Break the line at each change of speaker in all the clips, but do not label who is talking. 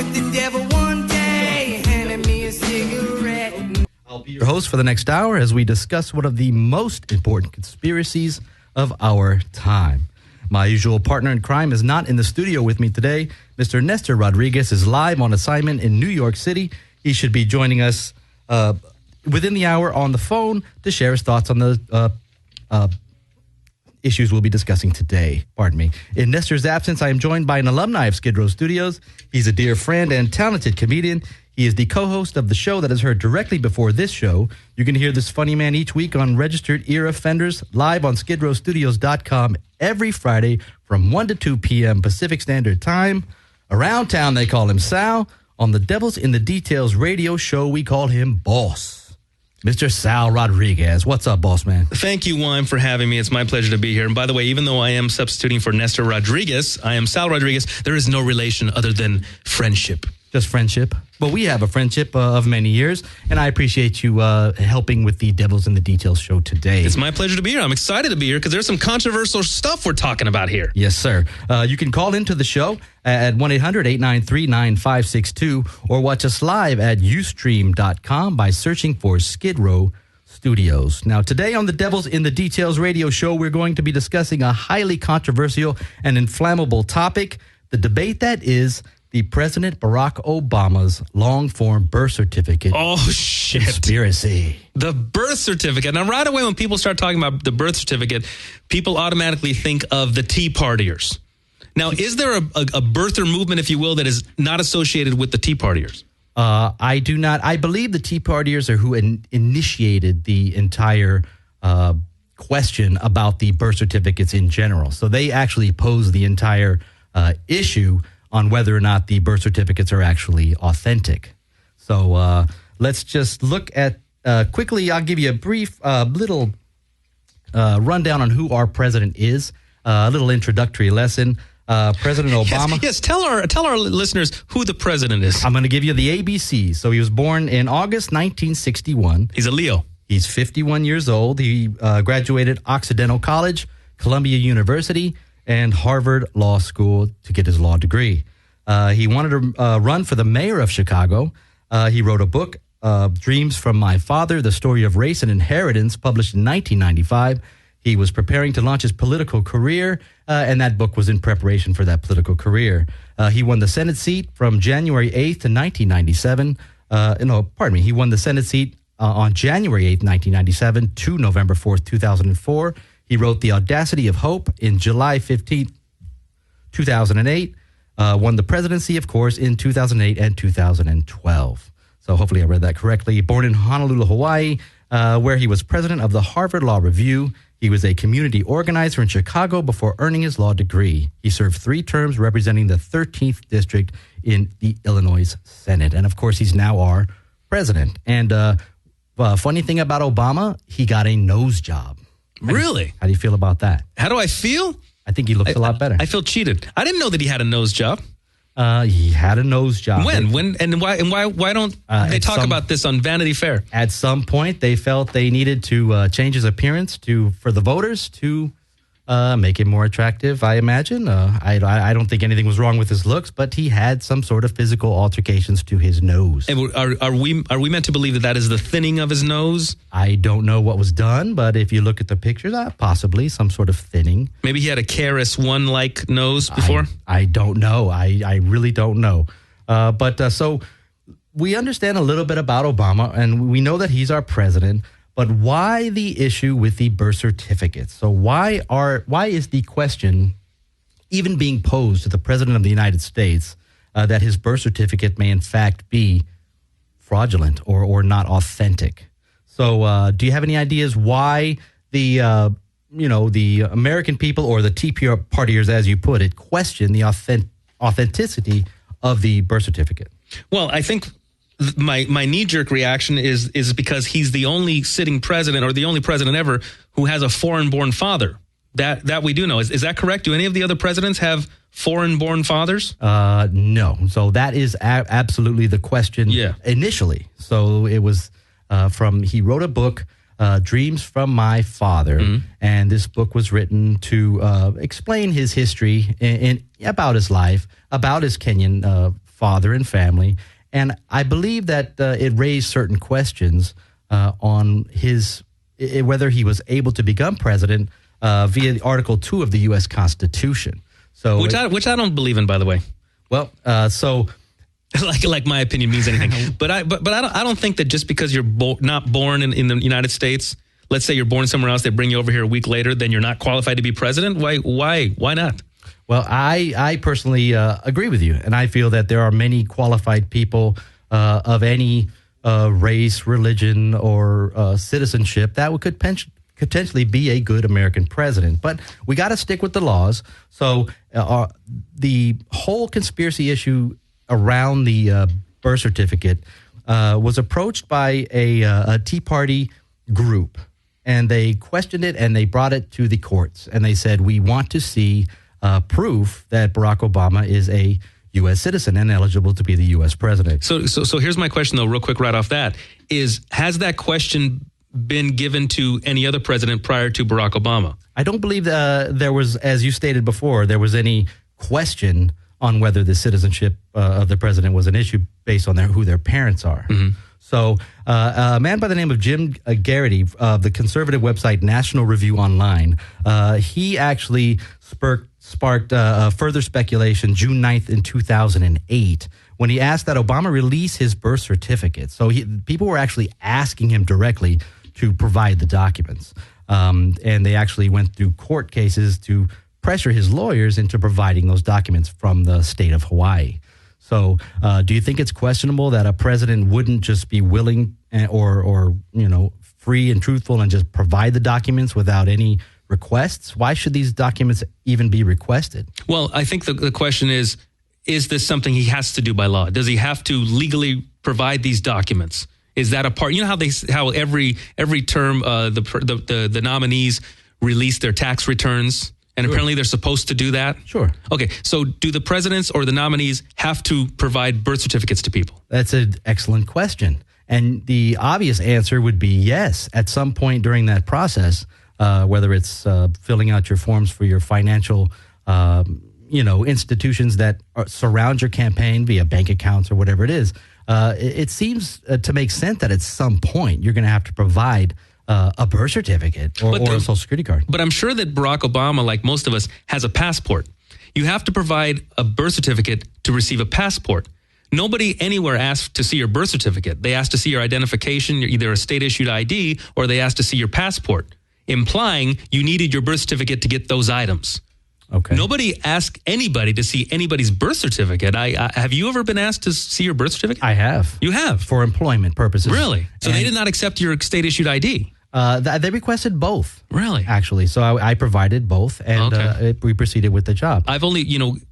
with the devil one day, handing me a cigarette.
I'll be your host for the next hour as we discuss one of the most important conspiracies of our time. My usual partner in crime is not in the studio with me today. Mr. Nestor Rodriguez is live on assignment in New York City. He should be joining us within the hour on the phone to share his thoughts on the issues we'll be discussing today. Pardon me. In Nestor's absence, I am joined by an alumni of Skidrow Studios. He's a dear friend and talented comedian. He is the co-host of the show that is heard directly before this show. You can hear this funny man each week on Registered Ear Offenders, live on skidrowstudios.com every Friday from 1 to 2 p.m. Pacific Standard Time. Around town, they call him Sal. On the Devils in the Details radio show, we call him Boss. Mr. Sal Rodriguez. What's up, boss man?
Thank you, Wyme, for having me. It's my pleasure to be here. And by the way, even though I am substituting for Nestor Rodriguez, I am Sal Rodriguez. There is no relation other than friendship.
Just friendship. But we have a friendship of many years, and I appreciate you helping with the Devils in the Details show today.
It's my pleasure to be here. I'm excited to be here because there's some controversial stuff we're talking about here.
Yes, sir. You can call into the show at 1-800-893-9562 or watch us live at ustream.com by searching for Skidrow Studios. Now, today on the Devils in the Details radio show, we're going to be discussing a highly controversial and inflammable topic, the debate that is the President Barack Obama's long-form birth certificate.
Oh, shit.
Conspiracy.
The birth certificate. Now, right away when people start talking about the birth certificate, people automatically think of the Tea Partiers. Now, is there a birther movement, if you will, that is not associated with the Tea Partiers?
I do not. I believe the Tea Partiers are who initiated the entire question about the birth certificates in general. So they actually posed the entire issue on whether or not the birth certificates are actually authentic. So let's just look at, quickly, I'll give you a brief little rundown on who our president is, a little introductory lesson. President Obama.
Yes, tell our listeners who the president is.
I'm going to give you the ABC. So he was born in August 1961.
He's a Leo.
He's 51 years old. He graduated Occidental College, Columbia University, and Harvard Law School to get his law degree. He wanted to run for the mayor of Chicago. He wrote a book, Dreams from My Father, The Story of Race and Inheritance, published in 1995. He was preparing to launch his political career, and that book was in preparation for that political career. He won the Senate seat from January 8th to 1997. He won the Senate seat on January 8th, 1997 to November 4th, 2004. He wrote The Audacity of Hope in July 15th, 2008. Won the presidency, of course, in 2008 and 2012. So hopefully I read that correctly. Born in Honolulu, Hawaii, where he was president of the Harvard Law Review. He was a community organizer in Chicago before earning his law degree. He served 3 terms representing the 13th District in the Illinois Senate. And, of course, he's now our president. And funny thing about Obama, he got a nose job.
Really?
How do you feel about that?
How do I feel?
I think he looks a lot better.
I feel cheated. I didn't know that he had a nose job.
He had a nose job.
When? And why don't they talk about this on Vanity Fair?
At some point, they felt they needed to change his appearance for the voters to make him more attractive, I imagine. I don't think anything was wrong with his looks, but he had some sort of physical altercations to his nose.
And are we meant to believe that is the thinning of his nose?
I don't know what was done, but if you look at the pictures, possibly some sort of thinning.
Maybe he had a KRS-One-like nose before?
I don't know. I really don't know. So we understand a little bit about Obama, and we know that he's our president. But why the issue with the birth certificate? So why is the question even being posed to the President of the United States that his birth certificate may in fact be fraudulent or not authentic? So do you have any ideas why the American people or the Tea Partiers, as you put it, question the authenticity of the birth certificate?
Well, I think my knee-jerk reaction is because he's the only sitting president or the only president ever who has a foreign-born father. That we do know. Is that correct? Do any of the other presidents have foreign-born fathers?
No. So that is absolutely the question initially. So it was he wrote a book, Dreams from My Father, and this book was written to explain his history about his life, about his Kenyan father and family. And I believe that it raised certain questions on whether he was able to become president via Article 2 of the U.S. Constitution. So,
which I don't believe in, by the way.
Well, so
like my opinion means anything. But I don't think that just because you're not born in the United States, let's say you're born somewhere else, they bring you over here a week later, then you're not qualified to be president. Why not?
Well, I personally agree with you, and I feel that there are many qualified people of any race, religion, or citizenship that could potentially be a good American president. But we got to stick with the laws. So the whole conspiracy issue around the birth certificate was approached by a Tea Party group, and they questioned it, and they brought it to the courts, and they said, we want to see proof that Barack Obama is a U.S. citizen and eligible to be the U.S. president.
So here's my question, though, real quick right off that, has that question been given to any other president prior to Barack Obama?
I don't believe there was, as you stated before, there was any question on whether the citizenship of the president was an issue based on who their parents are. Mm-hmm. So a man by the name of Jim Garrity of the conservative website National Review Online, he actually sparked further speculation June 9th in 2008 when he asked that Obama release his birth certificate. So people were actually asking him directly to provide the documents. And they actually went through court cases to pressure his lawyers into providing those documents from the state of Hawaii. So do you think it's questionable that a president wouldn't just be willing or free and truthful and just provide the documents without any requests? Why should these documents even be requested?
Well, I think the question is this something he has to do by law? Does he have to legally provide these documents? Is that a part? You know how every term the nominees release their tax returns? And apparently they're supposed to do that?
Sure.
Okay, so do the presidents or the nominees have to provide birth certificates to people?
That's an excellent question. And the obvious answer would be yes. At some point during that process, whether it's filling out your forms for your financial institutions that surround your campaign via bank accounts or whatever it is, it seems to make sense that at some point you're going to have to provide a birth certificate or a social security card.
But I'm sure that Barack Obama, like most of us, has a passport. You have to provide a birth certificate to receive a passport. Nobody anywhere asked to see your birth certificate. They asked to see your identification, either a state-issued ID, or they asked to see your passport, implying you needed your birth certificate to get those items.
Okay.
Nobody asked anybody to see anybody's birth certificate. Have you ever been asked to see your birth certificate?
I have.
You have?
For employment purposes.
Really? So they did not accept your state-issued ID?
They requested both.
Really?
Actually. So I provided both, and we proceeded with the job.
I've only,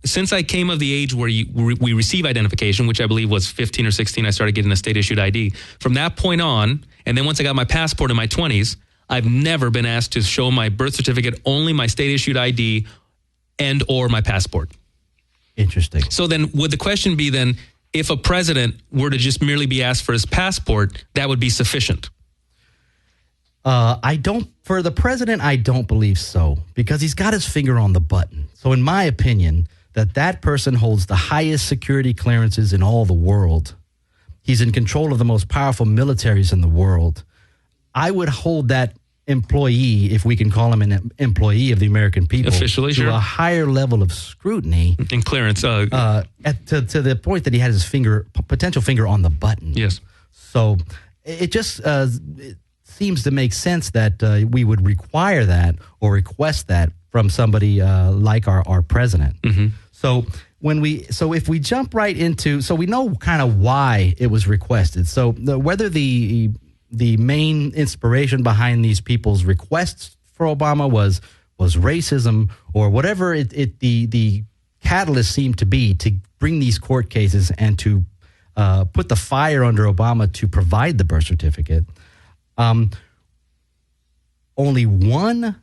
since I came of the age where we receive identification, which I believe was 15 or 16, I started getting a state-issued ID. From that point on, and then once I got my passport in my 20s, I've never been asked to show my birth certificate, only my state-issued ID and or my passport.
Interesting.
So then would the question be then, if a president were to just merely be asked for his passport, that would be sufficient?
For the president, I don't believe so, because he's got his finger on the button. So in my opinion, that person holds the highest security clearances in all the world. He's in control of the most powerful militaries in the world. I would hold that employee, if we can call him an employee of the American people,
officially,
to
sure,
a higher level of scrutiny
and clearance, to
the point that he had his potential finger on the button.
Yes.
So it just it seems to make sense that we would require that or request that from somebody like our president. Mm-hmm. So if we jump right into, so we know kind of why it was requested. So whether the main inspiration behind these people's requests for Obama was racism or whatever the catalyst seemed to be to bring these court cases and to put the fire under Obama to provide the birth certificate. Only one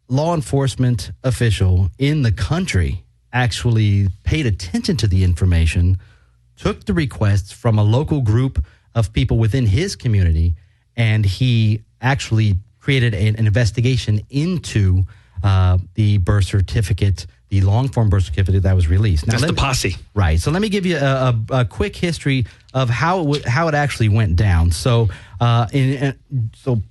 law enforcement official in the country actually paid attention to the information, took the requests from a local group of people within his community, and he actually created an investigation into the birth certificate, the long form birth certificate that was released. Now,
That's the Posse.
Right. So let me give you a quick history of how it actually went down. So so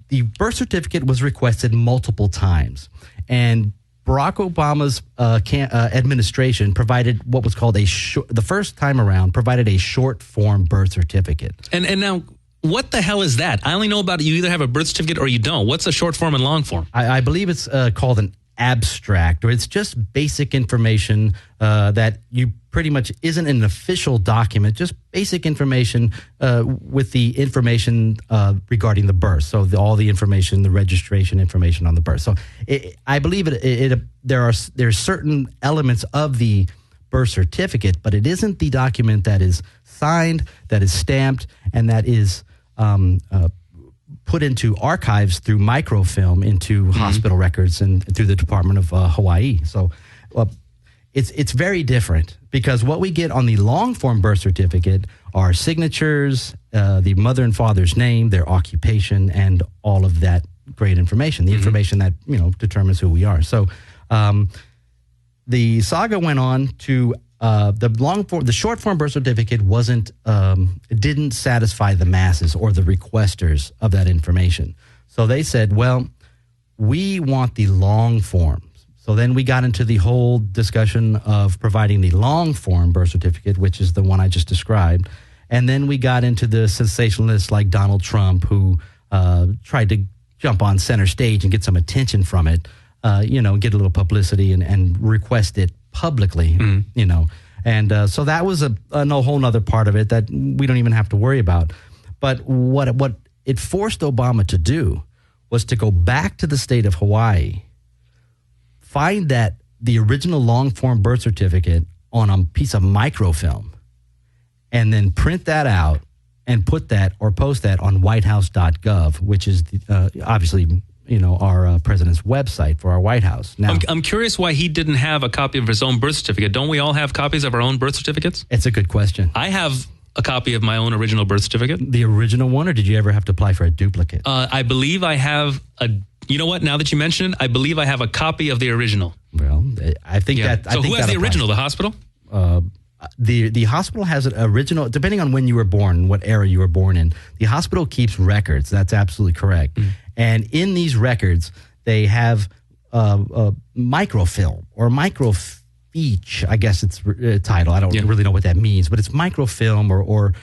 the birth certificate was requested multiple times, and Barack Obama's administration provided what was called the first time around provided a short form birth certificate.
And now, what the hell is that? I only know about it. You either have a birth certificate or you don't. What's a short form and long form?
I believe it's called an abstract, or it's just basic information that you pretty much isn't an official document, just basic information with the information regarding the birth. So all the information, the registration information on the birth. So I believe there's certain elements of the birth certificate, but it isn't the document that is signed, that is stamped, and that is put into archives through microfilm into hospital records and through the Department of Hawaii. So it's very different, because what we get on the long form birth certificate are signatures, the mother and father's name, their occupation, and all of that great information, the information that determines who we are. So the saga went on to the short form birth certificate didn't satisfy the masses or the requesters of that information. So they said, well, we want the long forms. So then we got into the whole discussion of providing the long form birth certificate, which is the one I just described. And then we got into the sensationalists like Donald Trump, who tried to jump on center stage and get some attention from it, get a little publicity and request it publicly, And so that was a whole nother part of it that we don't even have to worry about. But what it forced Obama to do was to go back to the state of Hawaii, find that the original long form birth certificate on a piece of microfilm, and then print that out and put that or post that on whitehouse.gov, which is obviously our president's website for our White House. Now,
I'm curious why he didn't have a copy of his own birth certificate. Don't we all have copies of our own birth certificates?
It's a good question.
I have a copy of my own original birth certificate.
The original one, or did you ever have to apply for a duplicate?
I believe I have you know what? Now that you mention it, I believe I have a copy of the original.
Well, I think that.
So who has the original? The hospital?
The hospital has an original, depending on when you were born, what era you were born in. The hospital keeps records. That's absolutely correct. And in these records, they have microfilm or microfiche, I guess it's title. I don't really know what that means, but it's microfilm or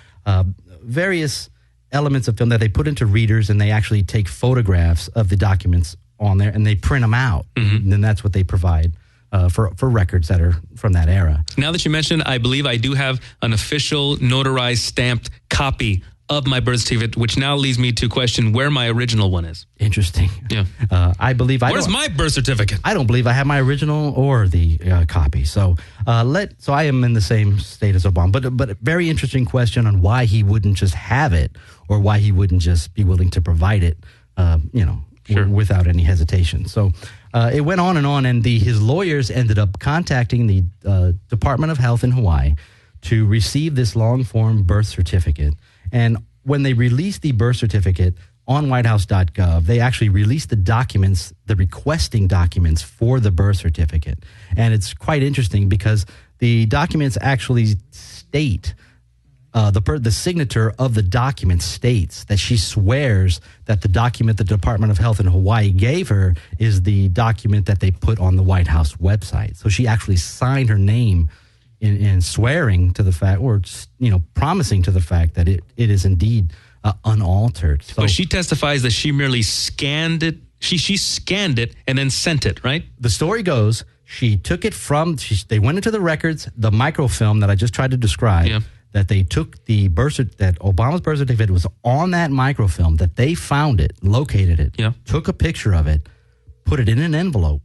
various elements of film that they put into readers, and they actually take photographs of the documents on there and they print them out. And then that's what they provide for records that are from that era.
Now that you mentioned, I believe I do have an official notarized stamped copy of my birth certificate, which now leads me to question where my original one is.
Interesting.
Yeah.
I believe
Where's my birth certificate?
I don't believe I have my original or the copy. So so I am in the same state as Obama. But a very interesting question on why he wouldn't just have it, or why he wouldn't just be willing to provide it, without any hesitation. So it went on, and his lawyers ended up contacting the Department of Health in Hawaii to receive this long form birth certificate. And when they released the birth certificate on whitehouse.gov, they actually released the documents, the requesting documents for the birth certificate. And it's quite interesting because the documents actually state, the signature of the document states that she swears that the document the Department of Health in Hawaii gave her is the document that they put on the White House website. So she actually signed her name in swearing to the fact, or promising to the fact that it is indeed unaltered. So,
but she testifies that she merely scanned it. She scanned it and then sent it, right?
The story goes, she took it they went into the records, the microfilm that I just tried to describe, that they took that Obama's birth certificate was on that microfilm, that they found it, located it, took a picture of it, put it in an envelope,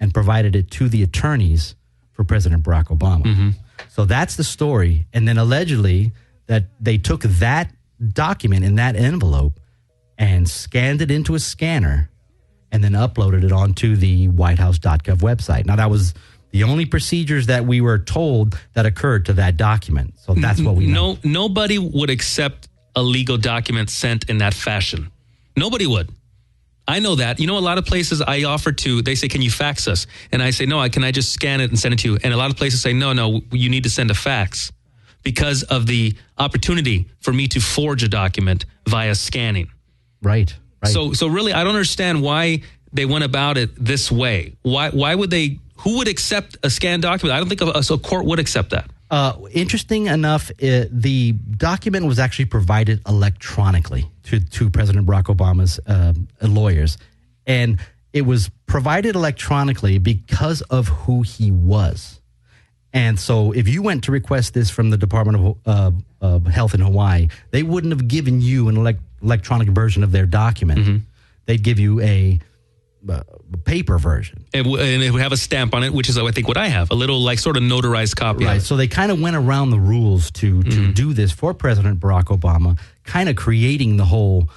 and provided it to the attorneys for President Barack Obama. So that's the story. And then allegedly that they took that document in that envelope and scanned it into a scanner and then uploaded it onto the whitehouse.gov website. Now, that was the only procedures that we were told that occurred to that document. So that's what we know.
Nobody would accept a legal document sent in that fashion. Nobody would. I know that. You know, a lot of places I offer to, they say, can you fax us? And I say, no, can I just scan it and send it to you? And a lot of places say, no, you need to send a fax because of the opportunity for me to forge a document via scanning.
Right.
So really, I don't understand why they went about it this way. Why would they, who would accept a scanned document? I don't think a court would accept that.
Interesting enough, the document was actually provided electronically to President Barack Obama's lawyers. And it was provided electronically because of who he was. And so if you went to request this from the Department of Health in Hawaii, they wouldn't have given you an electronic version of their document. Mm-hmm. They'd give you a paper version.
And it would have a stamp on it, which is, I think, what I have, a little like sort of notarized copy.
Right. So they kind of went around the rules to do this for President Barack Obama, kind of creating the whole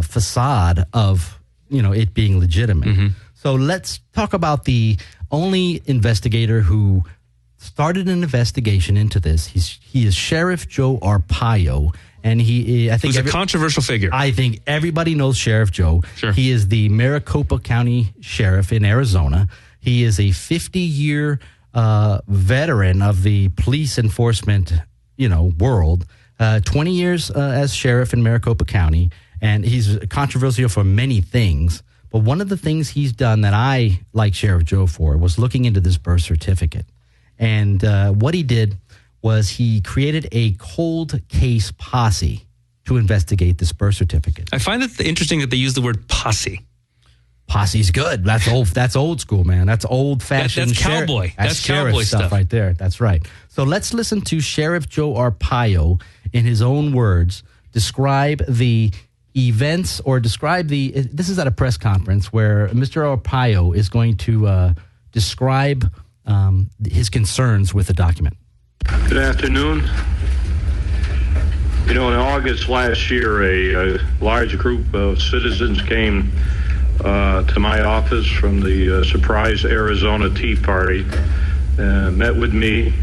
facade of, it being legitimate. Mm-hmm. So let's talk about the only investigator who started an investigation into this. He is Sheriff Joe Arpaio. And I think
he's a controversial figure.
I think everybody knows Sheriff Joe.
Sure.
He is the Maricopa County Sheriff in Arizona. He is a 50-year veteran of the police enforcement, world. 20 years as sheriff in Maricopa County, and he's controversial for many things. But one of the things he's done that I like Sheriff Joe for was looking into this birth certificate. And what he did was he created a cold case posse to investigate this birth certificate.
I find it interesting that they use the word posse.
Posse's good. That's old. That's old school, man. That's old fashioned.
That's cowboy. That's cowboy stuff
right there. That's right. So let's listen to Sheriff Joe Arpaio in his own words describe the events or describe the. This is at a press conference where Mr. Arpaio is going to describe his concerns with the document.
Good afternoon. In August last year, a large group of citizens came to my office from the Surprise Arizona Tea Party, met with me,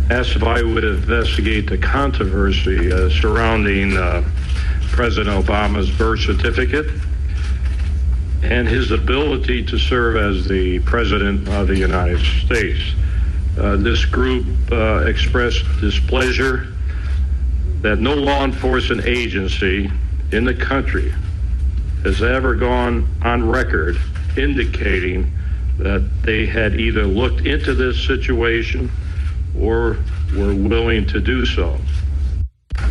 asked if I would investigate the controversy surrounding President Obama's birth certificate and his ability to serve as the President of the United States. This group expressed displeasure that no law enforcement agency in the country has ever gone on record indicating that they had either looked into this situation or were willing to do so.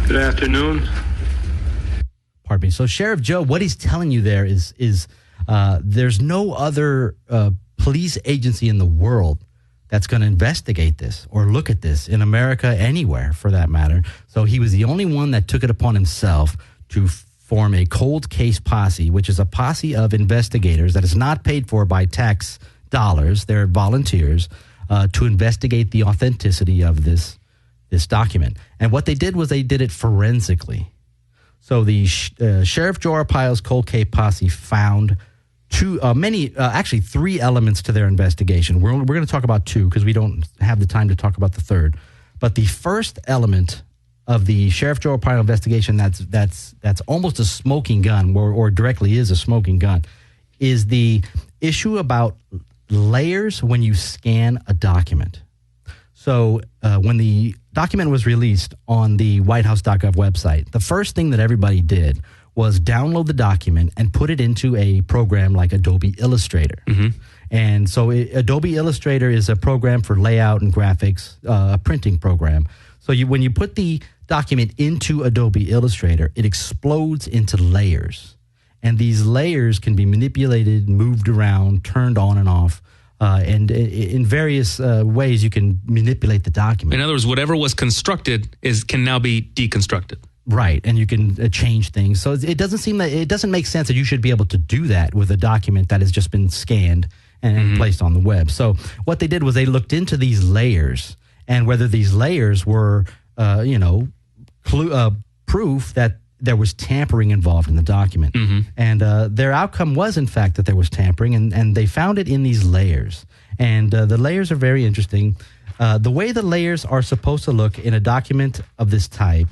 Good afternoon.
Pardon me. So Sheriff Joe, what he's telling you there is there's no other police agency in the world that's going to investigate this or look at this in America, anywhere for that matter. So he was the only one that took it upon himself to form a cold case posse, which is a posse of investigators that is not paid for by tax dollars. They're volunteers to investigate the authenticity of this document. And what they did was they did it forensically. So the Sheriff Joe Arpaio's cold case posse found three elements to their investigation. We're going to talk about two because we don't have the time to talk about the third. But the first element of the Sheriff Joe Arpaio investigation that's almost a smoking gun or directly is a smoking gun is the issue about layers when you scan a document. So when the document was released on the whitehouse.gov website, the first thing that everybody did was download the document and put it into a program like Adobe Illustrator. Mm-hmm. And so Adobe Illustrator is a program for layout and graphics, a printing program. So when you put the document into Adobe Illustrator, it explodes into layers. And these layers can be manipulated, moved around, turned on and off. And in various ways, you can manipulate the document.
In other words, whatever was constructed can now be deconstructed.
Right, and you can change things. So it doesn't make sense that you should be able to do that with a document that has just been scanned and placed on the web. So what they did was they looked into these layers and whether these layers were, proof that there was tampering involved in the document. Mm-hmm. And their outcome was, in fact, that there was tampering, and they found it in these layers. And the layers are very interesting. The way the layers are supposed to look in a document of this type,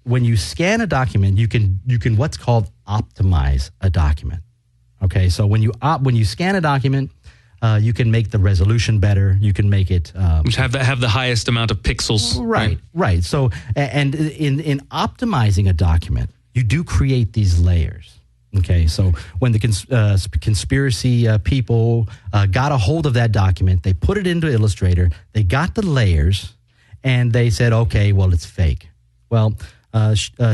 when you scan a document, you can what's called optimize a document. Okay, so when you scan a document, you can make the resolution better. You can make it
have the highest amount of pixels.
Right. So, and in optimizing a document, you do create these layers. Okay, so when the conspiracy people got a hold of that document, they put it into Illustrator, they got the layers, and they said, okay, well, it's fake. Well,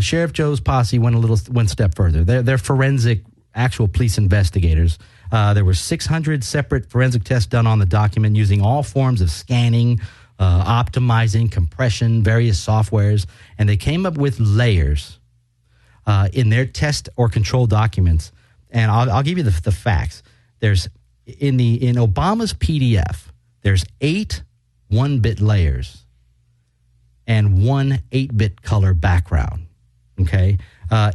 Sheriff Joe's posse went one step further. They're forensic, actual police investigators. There were 600 separate forensic tests done on the document using all forms of scanning, optimizing, compression, various softwares, and they came up with layers in their test or control documents. And I'll give you the facts. There's in Obama's PDF, there's 8 1-bit layers and 1 8-bit color background. Okay,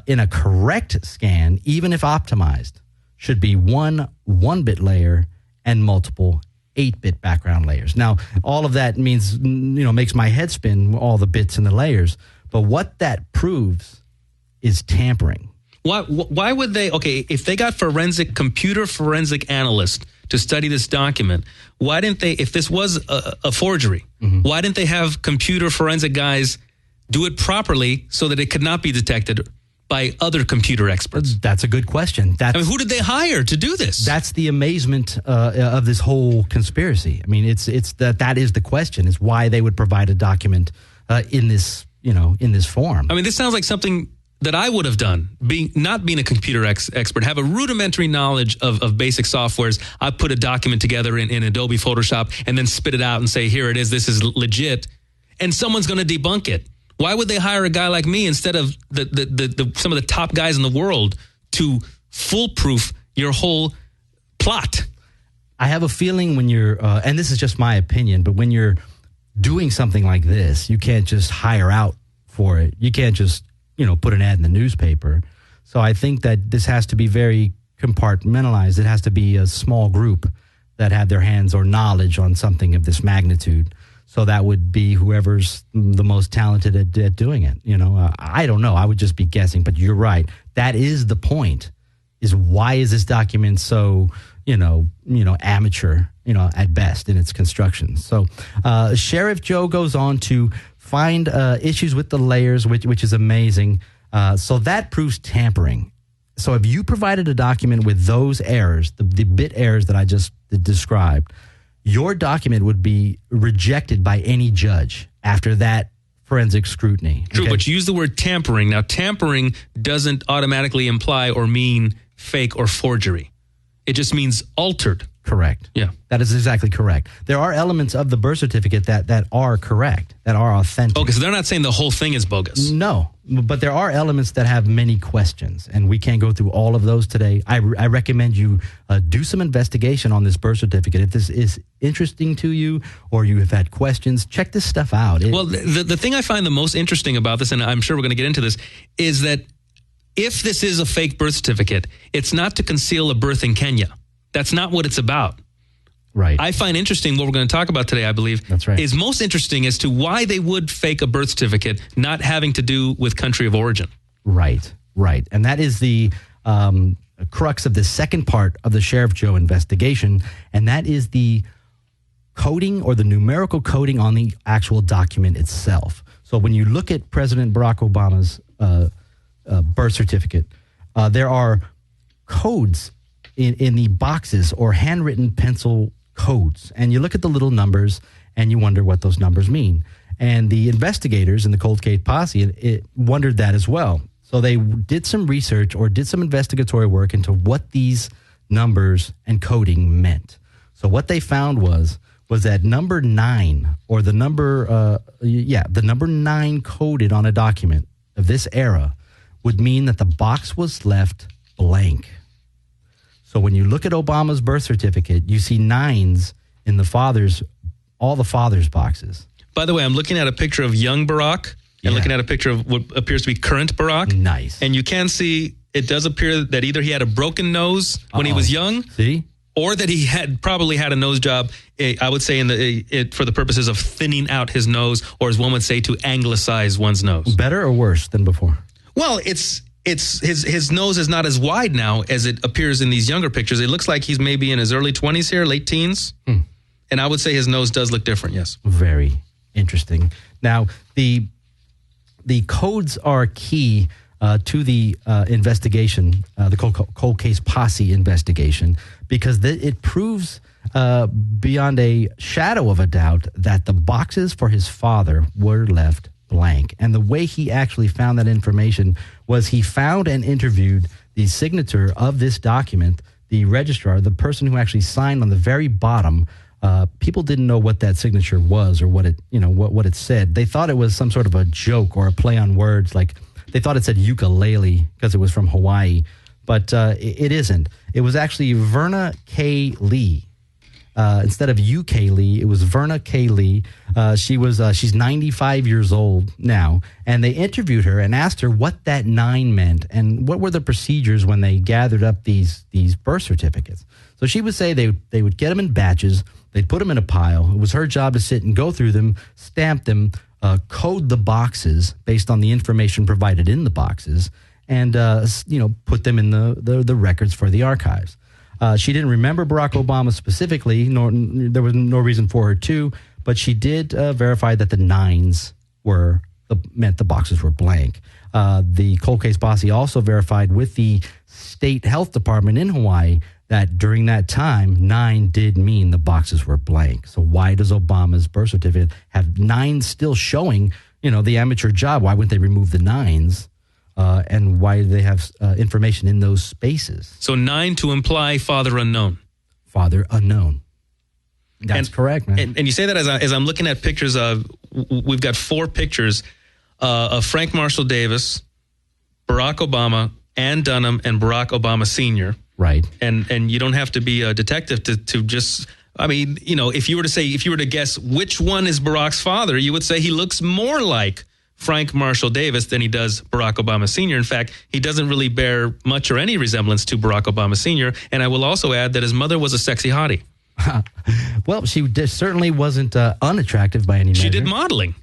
in a correct scan, even if optimized, should be 1 1-bit layer and multiple 8-bit background layers. Now, all of that means, makes my head spin, all the bits and the layers. But what that proves is tampering.
Why would they? Okay, if they got computer forensic analyst to study this document, why didn't they? If this was a forgery, why didn't they have computer forensic guys do it properly so that it could not be detected by other computer experts?
That's a good question.
Who did they hire to do this? That's
the amazement of this whole conspiracy. I mean, it's that is the question: is why they would provide a document in this form.
I mean, this sounds like something that I would have done, not being a computer expert, have a rudimentary knowledge of basic softwares. I put a document together in Adobe Photoshop and then spit it out and say, here it is, this is legit. And someone's going to debunk it. Why would they hire a guy like me instead of some of the top guys in the world to foolproof your whole plot?
I have a feeling when you're, and this is just my opinion, but when you're doing something like this, you can't just hire out for it. You can't just put an ad in the newspaper. So I think that this has to be very compartmentalized. It has to be a small group that have their hands or knowledge on something of this magnitude. So that would be whoever's the most talented at doing it. I don't know. I would just be guessing, but you're right. That is the point, is why is this document so, amateur, at best in its construction. So Sheriff Joe goes on to find issues with the layers, which is amazing. So that proves tampering. So if you provided a document with those errors, the bit errors that I just described, your document would be rejected by any judge after that forensic scrutiny.
True, but you use the word tampering. Now, tampering doesn't automatically imply or mean fake or forgery. It just means altered.
Correct.
Yeah.
That is exactly correct. There are elements of the birth certificate that are correct, that are authentic.
Okay, so they're not saying the whole thing is bogus.
No, but there are elements that have many questions, and we can't go through all of those today. I recommend you do some investigation on this birth certificate. If this is interesting to you or you have had questions, check this stuff out.
Well, the thing I find the most interesting about this, and I'm sure we're going to get into this, is that if this is a fake birth certificate, it's not to conceal a birth in Kenya. That's not what it's about.
Right.
I find interesting what we're going to talk about today, I believe,
That's right.
is most interesting as to why they would fake a birth certificate not having to do with country of origin.
Right. And that is the crux of the second part of the Sheriff Joe investigation, and that is the coding or the numerical coding on the actual document itself. So when you look at President Barack Obama's birth certificate, there are codes in the boxes or handwritten pencil codes. And you look at the little numbers and you wonder what those numbers mean. And the investigators in the Cold Case Posse wondered that as well. So they did some research or did some investigatory work into what these numbers and coding meant. So what they found was that number 9 or the number 9 coded on a document of this era would mean that the box was left blank. So when you look at Obama's birth certificate, you see 9s in all the father's boxes.
By the way, I'm looking at a picture of young Barack and looking at a picture of what appears to be current Barack.
Nice.
And you can see it does appear that either he had a broken nose when he was young,
See?
or that he had probably had a nose job, I would say for the purposes of thinning out his nose, or as one would say, to anglicize one's nose.
Better or worse than before?
Well, it's his nose is not as wide now as it appears in these younger pictures. It looks like he's maybe in his early 20s here, late teens. And I would say his nose does look different, yes.
Very interesting. Now, the codes are key to the investigation, the cold case Posse investigation, because it proves beyond a shadow of a doubt that the boxes for his father were left blank. And the way he actually found that information was he found and interviewed the signature of this document, the registrar, the person who actually signed on the very bottom. People didn't know what that signature was or what it said. They thought it was some sort of a joke or a play on words, like they thought it said ukulele because it was from Hawaii, but it isn't. It was actually Verna K. Lee. Instead of UK Lee, it was Verna K. Lee. She's 95 years old now, and they interviewed her and asked her what that 9 meant and what were the procedures when they gathered up these birth certificates. So she would say they would get them in batches. They'd put them in a pile. It was her job to sit and go through them, stamp them, code the boxes based on the information provided in the boxes, and put them in the records for the archives. She didn't remember Barack Obama specifically, nor there was no reason for her to, but she did verify that the 9s meant the boxes were blank. The cold case Posse also verified with the state health department in Hawaii that during that time, 9 did mean the boxes were blank. So why does Obama's birth certificate have 9 still showing, the amateur job? Why wouldn't they remove the 9s? And why do they have information in those spaces?
So 9 to imply father unknown.
Father unknown. That's correct, man.
And you say that as I'm looking at pictures of, we've got 4 pictures of Frank Marshall Davis, Barack Obama, Ann Dunham, and Barack Obama Sr.
Right.
And you don't have to be a detective to just, if you were to guess which one is Barack's father, you would say he looks more like Frank Marshall Davis than he does Barack Obama Sr. In fact, he doesn't really bear much or any resemblance to Barack Obama Sr. And I will also add that his mother was a sexy hottie.
Well, she certainly wasn't unattractive by any measure.
She did modeling.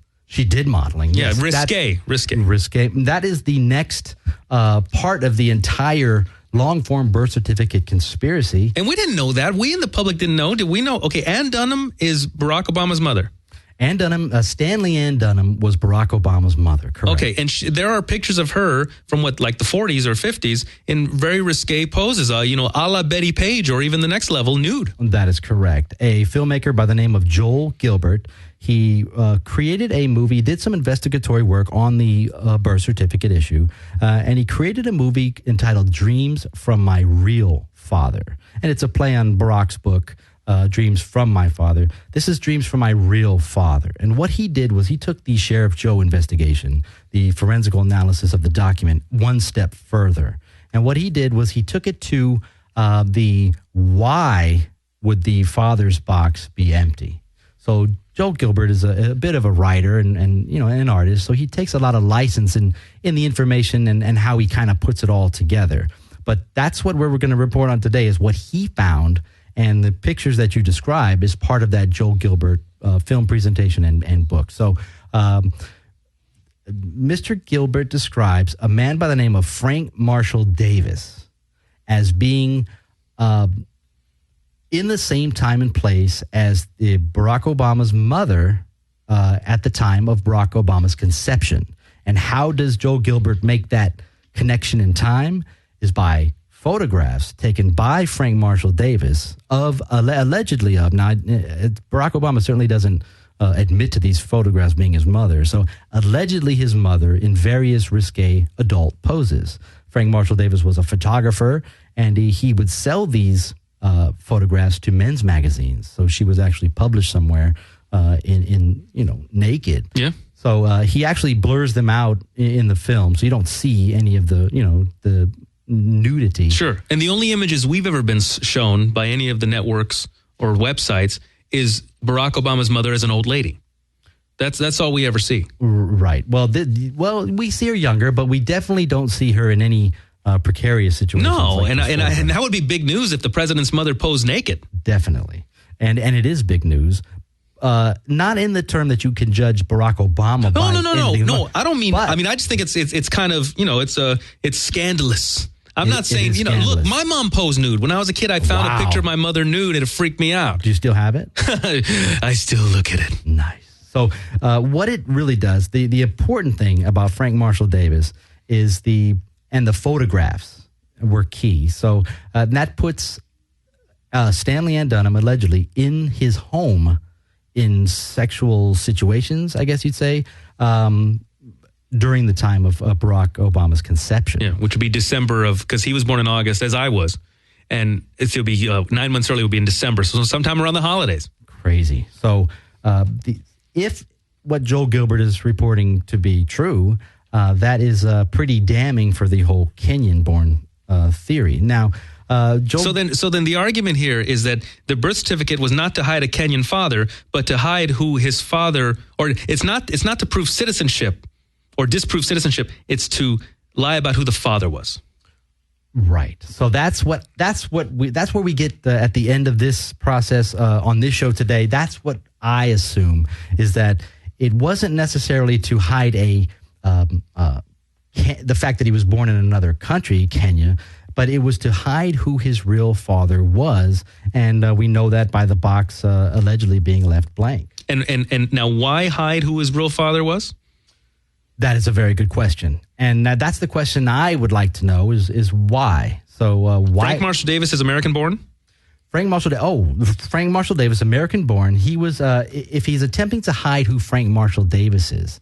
Yeah,
yes, risque.
That is the next part of the entire long-form birth certificate conspiracy.
And we didn't know that. We in the public didn't know. Did we know? Okay, Ann Dunham is Barack Obama's mother.
Ann Dunham, Stanley Ann Dunham was Barack Obama's mother, correct?
Okay, and there are pictures of her from the 40s or 50s in very risque poses, a la Betty Page or even the next level, nude.
That is correct. A filmmaker by the name of Joel Gilbert, he created a movie, did some investigatory work on the birth certificate issue, and he created a movie entitled Dreams from My Real Father. And it's a play on Barack's book, Dreams from My Father. This is Dreams from My Real Father. And what he did was he took the Sheriff Joe investigation, the forensic analysis of the document, one step further. And what he did was he took it to the why would the father's box be empty? So Joel Gilbert is a bit of a writer and an artist, so he takes a lot of license in the information and how he kind of puts it all together. But that's what we're going to report on today is what he found. And the pictures that you describe is part of that Joel Gilbert film presentation and book. So Mr. Gilbert describes a man by the name of Frank Marshall Davis as being in the same time and place as Barack Obama's mother at the time of Barack Obama's conception. And how does Joel Gilbert make that connection in time? Is by photographs taken by Frank Marshall Davis allegedly of. Now, Barack Obama certainly doesn't admit to these photographs being his mother. So allegedly his mother in various risque adult poses. Frank Marshall Davis was a photographer, and he would sell these photographs to men's magazines. So she was actually published somewhere in naked.
Yeah.
So he actually blurs them out in the film, so you don't see any of the nudity.
Sure. And the only images we've ever been shown by any of the networks or websites is Barack Obama's mother as an old lady. That's all we ever see.
Right. Well, we see her younger, but we definitely don't see her in any precarious situations.
No,
like
and
this.
that would be big news if the president's mother posed naked.
Definitely. And it is big news. Not in the term that you can judge Barack Obama.
No. I don't mean. I just think it's kind of it's scandalous. I'm not saying
scandalous.
Look, my mom posed nude when I was a kid. I found a picture of my mother nude and it freaked me out.
Do you still have it?
I still look at it.
Nice. So what it really does, the important thing about Frank Marshall Davis is the photographs were key. So that puts Stanley Ann Dunham allegedly in his home in sexual situations, I guess you'd say, during the time of Barack Obama's conception.
Yeah, which would be December because he was born in August, as I was. And it'll be 9 months early, will be in December. So sometime around the holidays.
Crazy. So if what Joel Gilbert is reporting to be true, that is pretty damning for the whole Kenyan-born theory. Now, Joel... So then the argument here is that the birth certificate was not to hide a Kenyan father, but to hide who his father, or it's not to prove citizenship or disprove citizenship. It's to lie about who the father was. Right. So that's where we get at the end of this process on this show today. That's what I assume is that it wasn't necessarily to hide the fact that he was born in another country, Kenya, but it was to hide who his real father was, and we know that by the box allegedly being left blank.
And now, why hide who his real father was?
That is a very good question, and that's the question I would like to know is why. So why
Frank Marshall Davis is American-born?
Frank Marshall Davis, American-born. He was if he's attempting to hide who Frank Marshall Davis is,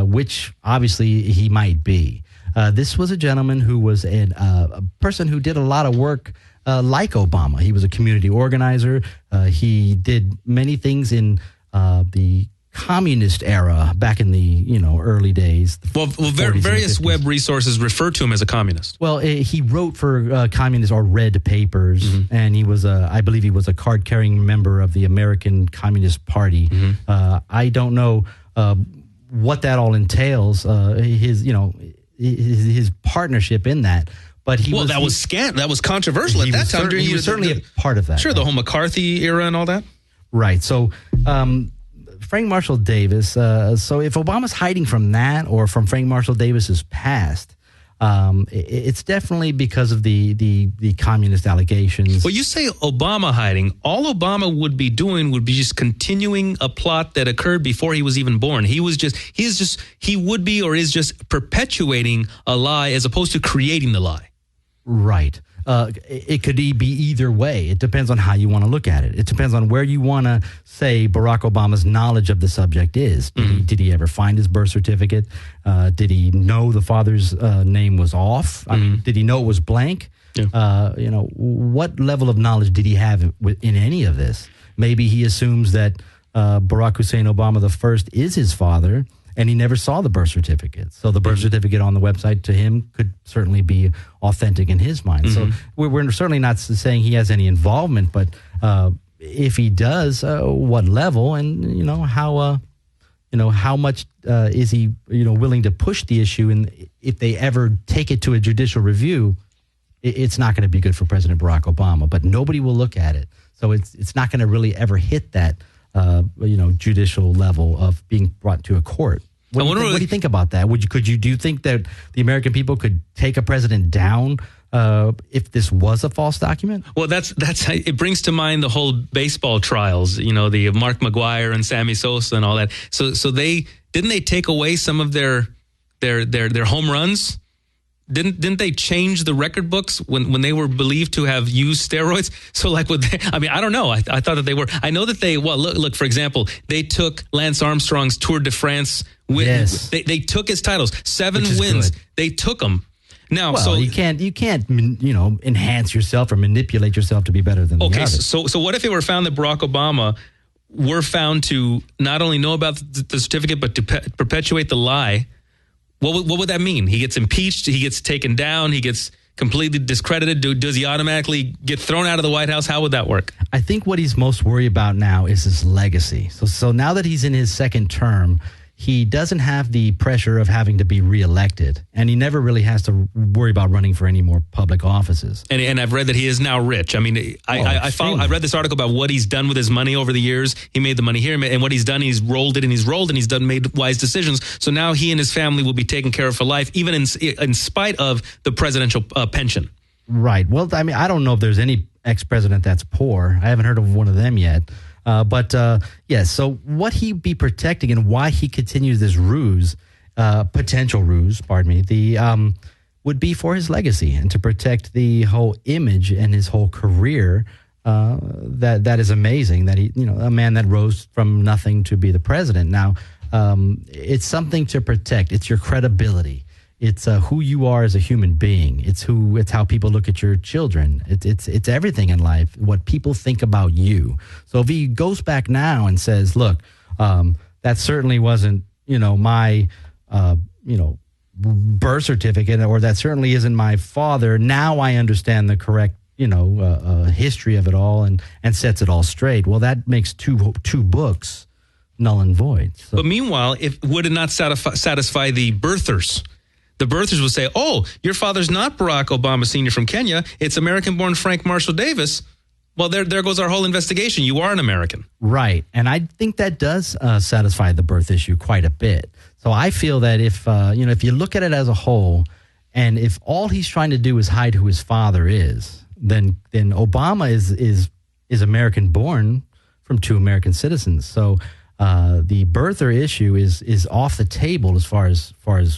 which obviously he might be. This was a gentleman who was a person who did a lot of work like Obama. He was a community organizer. He did many things in the communist era back in the early days.
Various web resources refer to him as a communist.
Well, he wrote for communist or red papers, and he was I believe he was a card-carrying member of the American Communist Party. I don't know what that all entails. His partnership in that. But
that was controversial at that time.
He was certainly a part of that.
Sure, the whole McCarthy era and all that.
Right. So Frank Marshall Davis. So if Obama's hiding from that or from Frank Marshall Davis's past, it's definitely because of the communist allegations.
Well, you say Obama hiding. All Obama would be doing would be just continuing a plot that occurred before he was even born. He is just perpetuating a lie as opposed to creating the lie. Right.
It could be either way. It depends on how you want to look at it. It depends on where you want to say Barack Obama's knowledge of the subject is. Did he ever find his birth certificate? Did he know the father's name was off? I mean, did he know it was blank? Yeah. What level of knowledge did he have in any of this? Maybe he assumes that Barack Hussein Obama the first is his father, and he never saw the birth certificate. So the birth certificate on the website to him could certainly be authentic in his mind. So we're certainly not saying he has any involvement, but if he does, what level and, how much is he, willing to push the issue? And if they ever take it to a judicial review, it's not going to be good for President Barack Obama, but nobody will look at it. So it's not going to really ever hit that, judicial level of being brought to a court. What do you think about that? Do you think that the American people could take a president down if this was a false document?
Well, that's it brings to mind the whole baseball trials, the Mark McGwire and Sammy Sosa and all that. So they take away some of their home runs? Didn't they change the record books when they were believed to have used steroids? So I don't know. I thought that they were. I know that look, for example, they took Lance Armstrong's Tour de France win.
Yes.
They took his titles, 7 wins. Good. They took them. Now,
so you can't enhance yourself or manipulate yourself to be better than the others.
So what if it were found that Barack Obama were found to not only know about the certificate but to perpetuate the lie? What would that mean? He gets impeached, he gets taken down, he gets completely discredited. Does he automatically get thrown out of the White House? How would that work?
I think what he's most worried about now is his legacy. So now that he's in his second term, he doesn't have the pressure of having to be reelected, and he never really has to worry about running for any more public offices.
And I've read that he is now rich. I mean, I read this article about what he's done with his money over the years. He made the money here, and what he's done, he's rolled it and he's made wise decisions. So now he and his family will be taken care of for life, even in spite of the presidential pension.
Right. Well, I mean, I don't know if there's any ex-president that's poor. I haven't heard of one of them yet. But so what he'd be protecting and why he continues this ruse, potential ruse, would be for his legacy and to protect the whole image and his whole career. That is amazing. That he, a man that rose from nothing to be the president. Now, it's something to protect. It's your credibility. It's who you are as a human being. It's how people look at your children. It's everything in life, what people think about you. So if he goes back now and says, look, that certainly wasn't, my, birth certificate, or that certainly isn't my father. Now I understand the correct, history of it all and sets it all straight. Well, that makes two books null and void. So.
But meanwhile, would it not satisfy the birthers? The birthers would say, oh, your father's not Barack Obama Sr. from Kenya. It's American-born Frank Marshall Davis. Well, there goes our whole investigation. You are an American.
Right. And I think that does satisfy the birth issue quite a bit. So I feel that if you look at it as a whole, and if all he's trying to do is hide who his father is, then Obama is American-born from two American citizens. So the birther issue is off the table as far as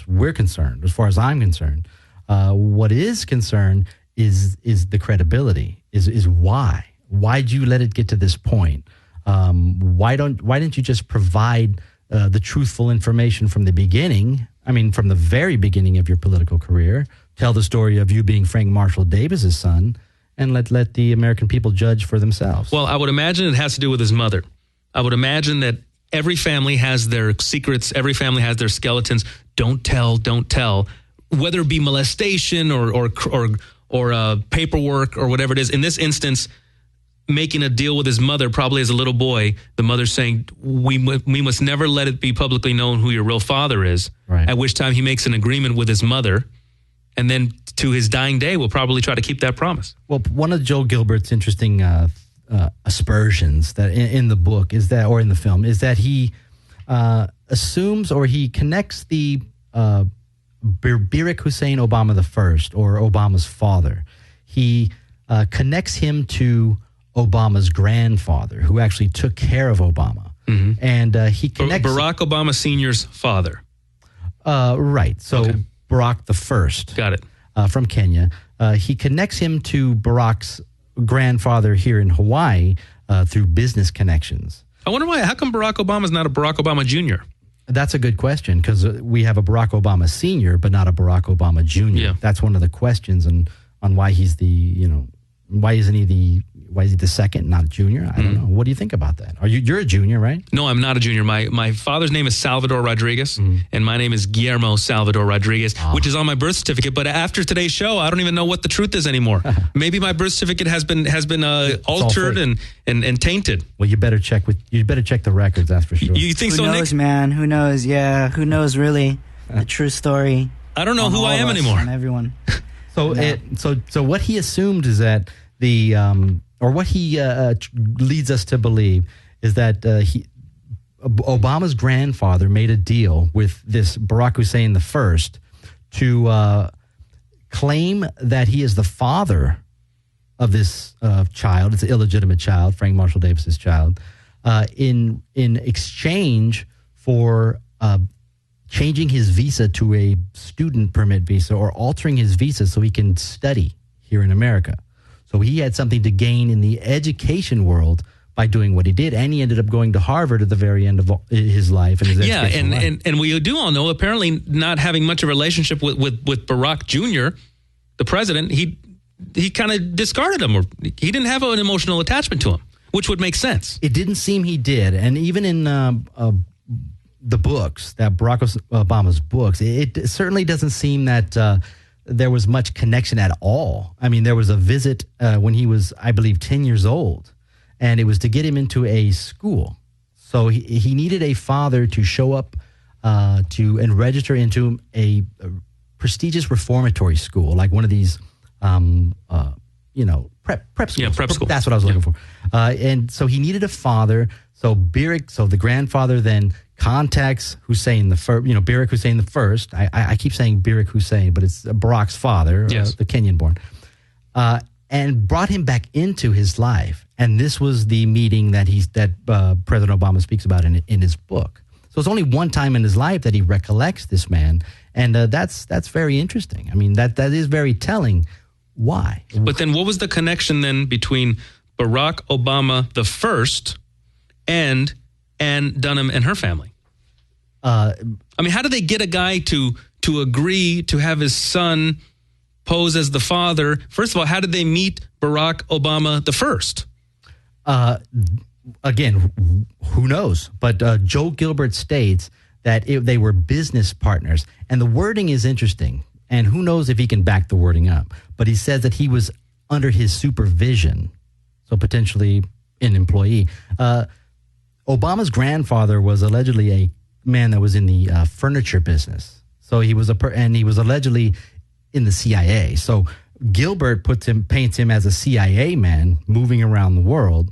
we're concerned, as far as I'm concerned. What is concerned is the credibility. Is why'd you let it get to this point? Why didn't you just provide the truthful information from the beginning? I mean, from the very beginning of your political career, tell the story of you being Frank Marshall Davis's son, and let the American people judge for themselves.
Well, I would imagine it has to do with his mother. I would imagine that every family has their secrets. Every family has their skeletons. Don't tell. Whether it be molestation or paperwork or whatever it is. In this instance, making a deal with his mother, probably as a little boy, the mother's saying, we must never let it be publicly known who your real father is.
Right. At
which time he makes an agreement with his mother. And then to his dying day, will probably try to keep that promise.
Well, one of Joel Gilbert's interesting aspersions that in the book or in the film is that he assumes, or he connects the Barack Hussein Obama I, or Obama's father. He connects him to Obama's grandfather, who actually took care of Obama.
Mm-hmm.
And he connects
Barack Obama Sr.'s father.
Right. So
okay.
Barack the first.
Got it.
From Kenya. He connects him to Barack's grandfather here in Hawaii through business connections.
I wonder why. How come Barack Obama is not a Barack Obama Jr.?
That's a good question, because we have a Barack Obama Sr., but not a Barack Obama Jr.
Yeah.
That's one of the questions on why he's why is he the second, not a junior? I don't know. What do you think about that? You're a junior, right?
No, I'm not a junior. My father's name is Salvador Rodriguez, and my name is Guillermo Salvador Rodriguez, which is on my birth certificate. But after today's show, I don't even know what the truth is anymore. Maybe my birth certificate has been altered and tainted.
Well, you better check the records. That's for sure.
You think so, Nick?
Who knows, man? Who knows? Yeah, who knows really the true story?
I don't know who I am anymore.
On everyone.
So what he assumed is that or what he leads us to believe is that Obama's grandfather made a deal with this Barack Hussein I to claim that he is the father of this child. It's an illegitimate child, Frank Marshall Davis's child, in exchange for changing his visa to a student permit visa, or altering his visa so he can study here in America. So he had something to gain in the education world by doing what he did, and he ended up going to Harvard at the very end of his life. And his
and we do all know, apparently not having much of a relationship with Barack Jr., the president, he kind of discarded him, or he didn't have an emotional attachment to him, which would make sense.
It didn't seem he did, and even in the books, that Barack Obama's books, it certainly doesn't seem that there was much connection at all. I mean, there was a visit when he was, I believe, 10 years old, and it was to get him into a school. So he needed a father to show up and register into a prestigious reformatory school, like one of these, prep schools.
Yeah, prep school.
That's what I was looking for. And so he needed a father. So the grandfather then contacts Hussein Barack Hussein the first. I keep saying Barack Hussein, but it's Barack's father,
yes.
The Kenyan-born, and brought him back into his life. And this was the meeting that President Obama speaks about in his book. So it's only one time in his life that he recollects this man, and that's very interesting. I mean, that is very telling. Why?
But then what was the connection then between Barack Obama the first and Ann Dunham and her family? I mean, how did they get a guy to agree to have his son pose as the father? First of all, how did they meet Barack Obama the first?
Again, who knows? But Joel Gilbert states that they were business partners. And the wording is interesting. And who knows if he can back the wording up. But he says that he was under his supervision. So potentially an employee. Obama's grandfather was allegedly a man that was in the furniture business. So he was allegedly in the CIA. So Gilbert paints him as a CIA man moving around the world.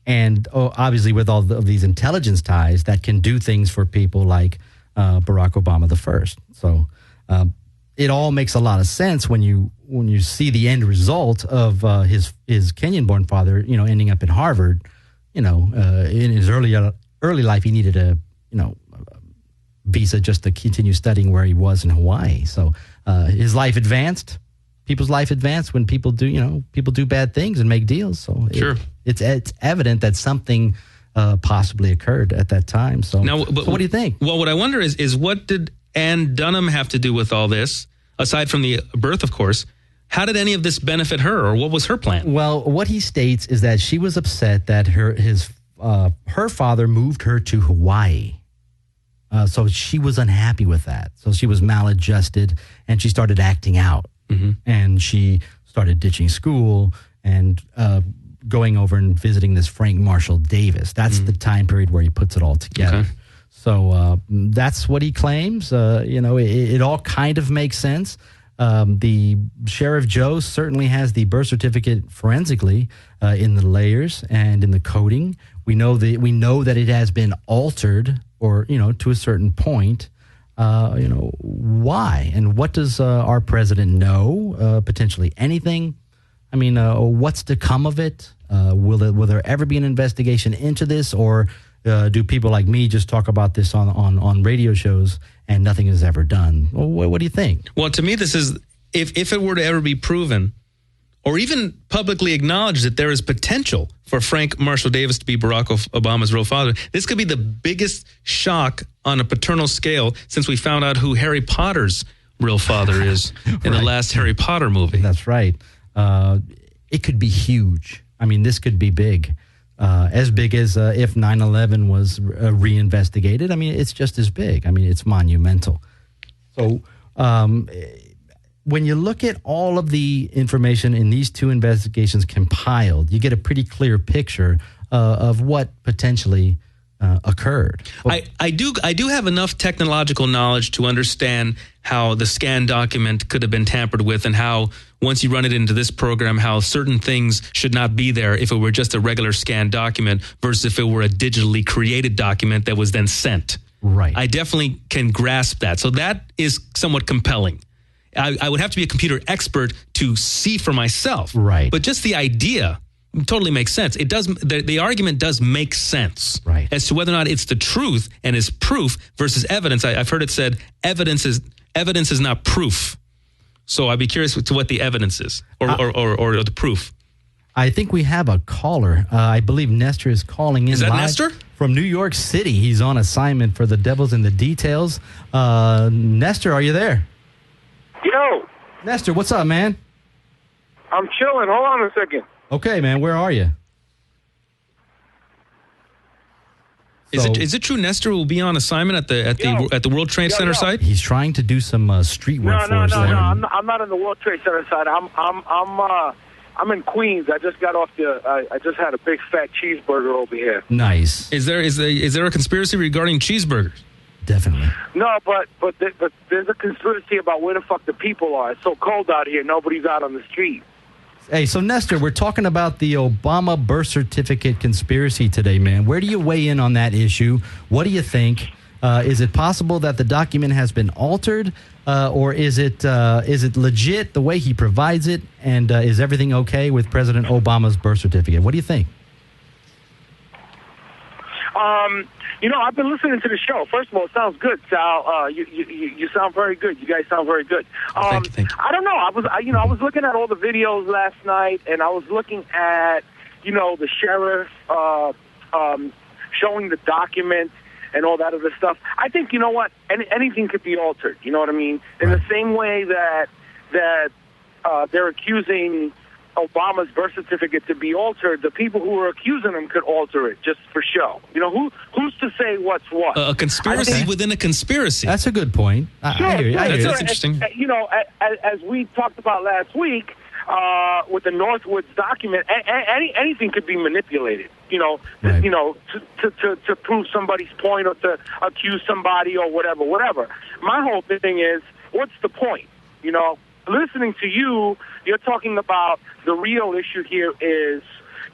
And obviously with all of these intelligence ties that can do things for people like Barack Obama the first. So it all makes a lot of sense when you see the end result of his Kenyan-born father, ending up at Harvard. In his early life, he needed a visa just to continue studying where he was in Hawaii. So his life advanced. People's life advanced when people do bad things and make deals. So
sure,
it's evident that something possibly occurred at that time. So what do you think?
Well, what I wonder is what did Ann Dunham have to do with all this, aside from the birth, of course? How did any of this benefit her, or what was her plan?
Well, what he states is that she was upset that her father moved her to Hawaii. So she was unhappy with that. So she was maladjusted, and she started acting out. Mm-hmm. And she started ditching school and going over and visiting this Frank Marshall Davis. That's the time period where he puts it all together. Okay. So that's what he claims. It all kind of makes sense. The Sheriff Joe certainly has the birth certificate forensically in the layers and in the coding. We know that it has been altered, or to a certain point. Why and what does our president know? Potentially anything. I mean, what's to come of it? Will there ever be an investigation into this, or do people like me just talk about this on radio shows and nothing is ever done? Well, what do you think?
Well, to me, this is if it were to ever be proven, or even publicly acknowledged that there is potential for Frank Marshall Davis to be Barack Obama's real father, this could be the biggest shock on a paternal scale since we found out who Harry Potter's real father is in the last Harry Potter movie.
That's right. It could be huge. I mean, this could be big. As big as if 9/11 was reinvestigated. I mean, it's just as big. I mean, it's monumental. So when you look at all of the information in these two investigations compiled, you get a pretty clear picture of what potentially occurred.
I do have enough technological knowledge to understand how the scan document could have been tampered with, and how once you run it into this program, how certain things should not be there if it were just a regular scanned document versus if it were a digitally created document that was then sent.
Right.
I definitely can grasp that. So that is somewhat compelling. I would have to be a computer expert to see for myself.
Right.
But just the idea totally makes sense. It does. The argument does make sense.
Right.
As to whether or not it's the truth and is proof versus evidence. I've heard it said evidence is not proof. So I'd be curious to what the evidence is or the proof.
I think we have a caller. I believe Nestor is calling in.
Is that
live
Nestor?
From New York City. He's on assignment for the Devils in the Details. Nestor, are you there?
Yo.
Nestor, what's up, man?
I'm chilling. Hold on a second.
Okay, man. Where are you?
Is it true Nestor will be on assignment at the World Trade Center site?
He's trying to do some street work for us.
No. I'm not on the World Trade Center side. I'm in Queens. I just got off I just had a big fat cheeseburger over here.
Nice.
Is there a conspiracy regarding cheeseburgers?
Definitely.
No, but there's a conspiracy about where the fuck the people are. It's so cold out here. Nobody's out on the street.
Hey, so Nestor, we're talking about the Obama birth certificate conspiracy today, man. Where do you weigh in on that issue? What do you think? Is it possible that the document has been altered, or is it legit the way he provides it? And is everything okay with President Obama's birth certificate? What do you think?
I've been listening to the show. First of all, it sounds good, Sal. You sound very good. You guys sound very good.
Thank you.
I don't know. I was looking at all the videos last night, and I was looking at, the sheriff showing the document and all that other stuff. I think, you know what? Anything could be altered. You know what I mean? In the same way that they're accusing Obama's birth certificate to be altered, the people who are accusing him could alter it just for show. Who's to say what's what?
A conspiracy within a conspiracy.
That's a good point.
Sure,
I hear you.
That's interesting.
As we talked about last week with the Northwoods document, anything could be manipulated. To prove somebody's point or to accuse somebody or whatever. My whole thing is, what's the point? Listening to you, you're talking about the real issue here is,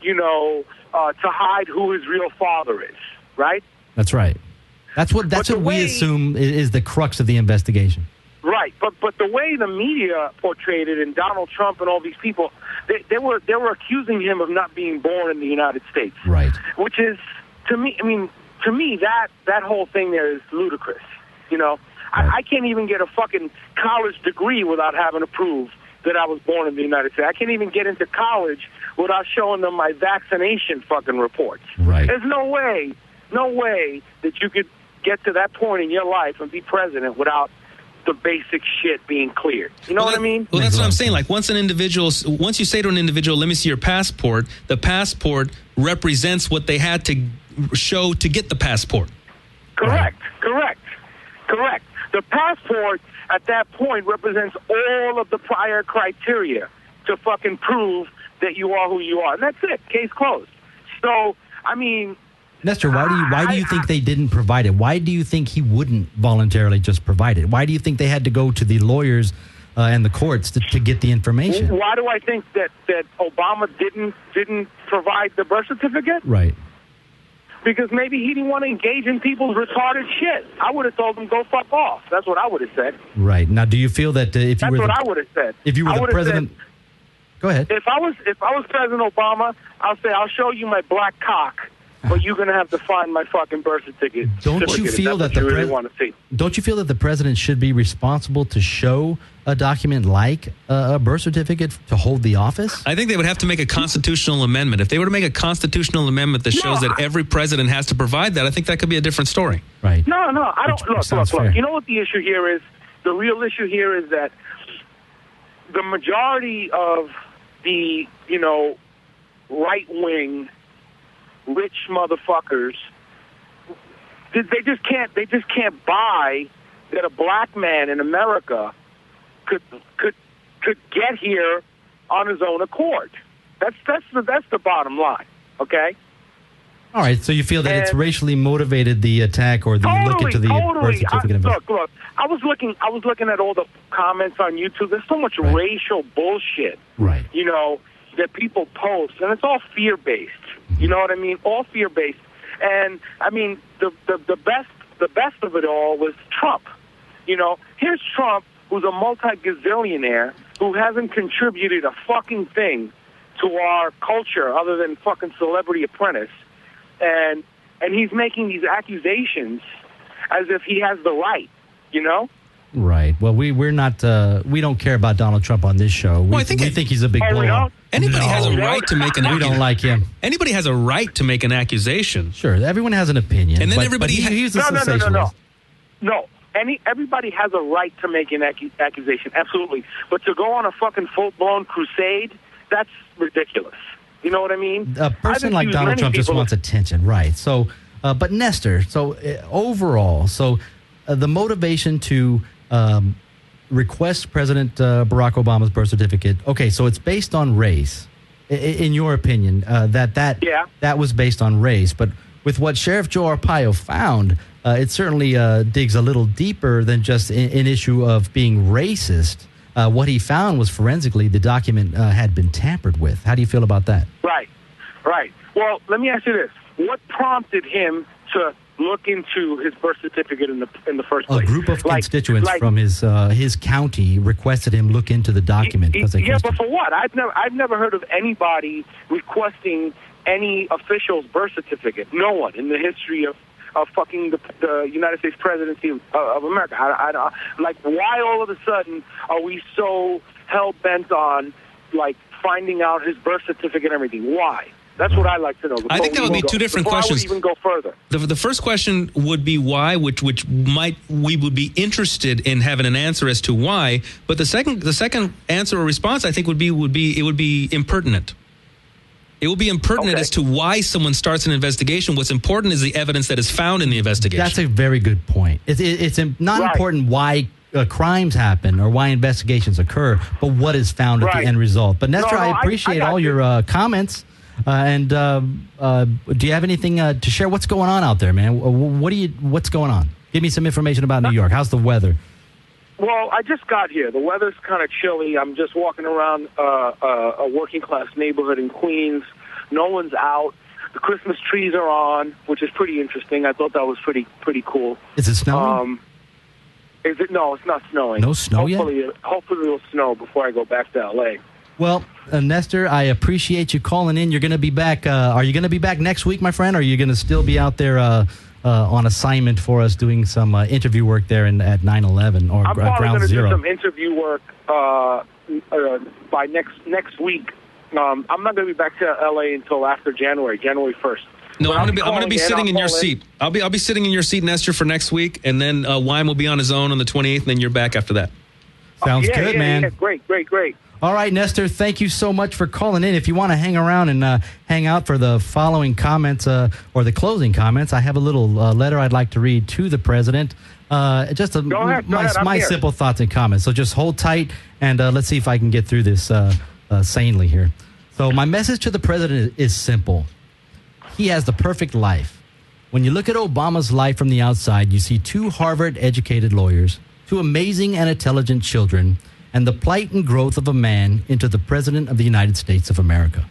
to hide who his real father is, right?
That's right. That's what we assume is the crux of the investigation.
Right, but the way the media portrayed it, and Donald Trump and all these people, they were accusing him of not being born in the United States.
Right.
Which is, to me, that whole thing there is ludicrous. I can't even get a fucking college degree without having to prove that I was born in the United States. I can't even get into college without showing them my vaccination fucking reports.
Right.
There's no way that you could get to that point in your life and be president without the basic shit being cleared. You know what I mean?
Well, that's what I'm saying. Like, once you say to an individual, let me see your passport, the passport represents what they had to show to get the passport.
Correct. The passport at that point represents all of the prior criteria to fucking prove that you are who you are. And that's it. Case closed. So,
Nestor, why do you think they didn't provide it? Why do you think he wouldn't voluntarily just provide it? Why do you think they had to go to the lawyers and the courts to get the information?
Why do I think that Obama didn't provide the birth certificate?
Right.
Because maybe he didn't want to engage in people's retarded shit. I would have told him, go fuck off. That's what I would have said.
Right. Now, do you feel that if you were
I would have said.
If you were the president... Go ahead.
If I was President Obama, I'll say, I'll show you my black cock, but you're going to have to find my fucking birth certificate.
Don't you feel that Don't you feel that the president should be responsible to show a document like a birth certificate to hold the office?
I think they would have to make a constitutional amendment. If they were to make a constitutional amendment that shows that every president has to provide that, I think that could be a different story.
Right.
No, I don't. Look. You know what the issue here is? The real issue here is that the majority of the, right-wing rich motherfuckers, they just can't buy that a black man in America could get here on his own accord. That's the bottom line. Okay.
All right. So you feel that it's racially motivated, the attack, or the look into the birth certificate?
Look. I was looking at all the comments on YouTube. There's so much racial bullshit.
Right.
That people post, and it's all fear-based. You know what I mean? All fear-based. And the best of it all was Trump. Here's Trump, who's a multi-gazillionaire, who hasn't contributed a fucking thing to our culture other than fucking Celebrity Apprentice, and he's making these accusations as if he has the right.
Right. Well, we're not. We don't care about Donald Trump on this show. We think he's a big blow.
Anybody has a right to make an accusation.
We don't like him.
Anybody has a right to make an accusation.
Sure. Everyone has an opinion.
And then
he's a sensationalist.
No. Everybody has a right to make an accusation. Absolutely. But to go on a fucking full-blown crusade, that's ridiculous. You know what I mean?
A person like Donald Trump just wants attention. Right. So, but Nestor, overall, the motivation to request President Barack Obama's birth certificate. Okay, so it's based on race. In your opinion, that was based on race. But with what Sheriff Joe Arpaio found, it certainly digs a little deeper than just an issue of being racist. What he found was forensically the document had been tampered with. How do you feel about that?
Right. Well, let me ask you this. What prompted him to look into his birth certificate in the first place?
A group of constituents from his county requested him look into the document.
But for what? I've never heard of anybody requesting any official's birth certificate. No one in the history of fucking the United States presidency of America. Why all of a sudden are we so hell-bent on, finding out his birth certificate and everything? Why? That's what I'd like to know.
I think that would be two different questions.
Before I would even go further.
The first question would be why, which we would be interested in having an answer as to why. But the second answer or response, I think, would be impertinent. It will be impertinent as to why someone starts an investigation. What's important is the evidence that is found in the investigation.
That's a very good point. It's not important why crimes happen or why investigations occur, but what is found at the end result. But Nestor, I appreciate all your comments. And do you have anything to share? What's going on out there, man? What's going on? Give me some information about New York. How's the weather?
Well, I just got here. The weather's kind of chilly. I'm just walking around a working-class neighborhood in Queens. No one's out. The Christmas trees are on, which is pretty interesting. I thought that was pretty cool.
Is it snowing?
Is it? No, it's not snowing.
No snow yet?
Hopefully it'll snow before I go back to L.A.
Well, Nestor, I appreciate you calling in. You're going to be back. Are you going to be back next week, my friend? Or are you going to still be out there on assignment for us doing some interview work there at 9/11 or
I'm
Ground
probably going to
Zero?
do some interview work by next week. I'm not going to be back to L.A. until after January 1st.
No, I'm going to be sitting in your seat. I'll be sitting in your seat, Nestor, for next week, and then Wyme will be on his own on the 28th, and then you're back after that.
Sounds good, man.
Yeah, great.
All right, Nestor, thank you so much for calling in. If you want to hang around and hang out for the following comments or the closing comments, I have a little letter I'd like to read to the president. Just my simple thoughts and comments. So just hold tight, and let's see if I can get through this sanely here. So my message to the president is simple. He has the perfect life. When you look at Obama's life from the outside, you see two Harvard-educated lawyers, two amazing and intelligent children, and the plight and growth of a man into the President of the United States of America.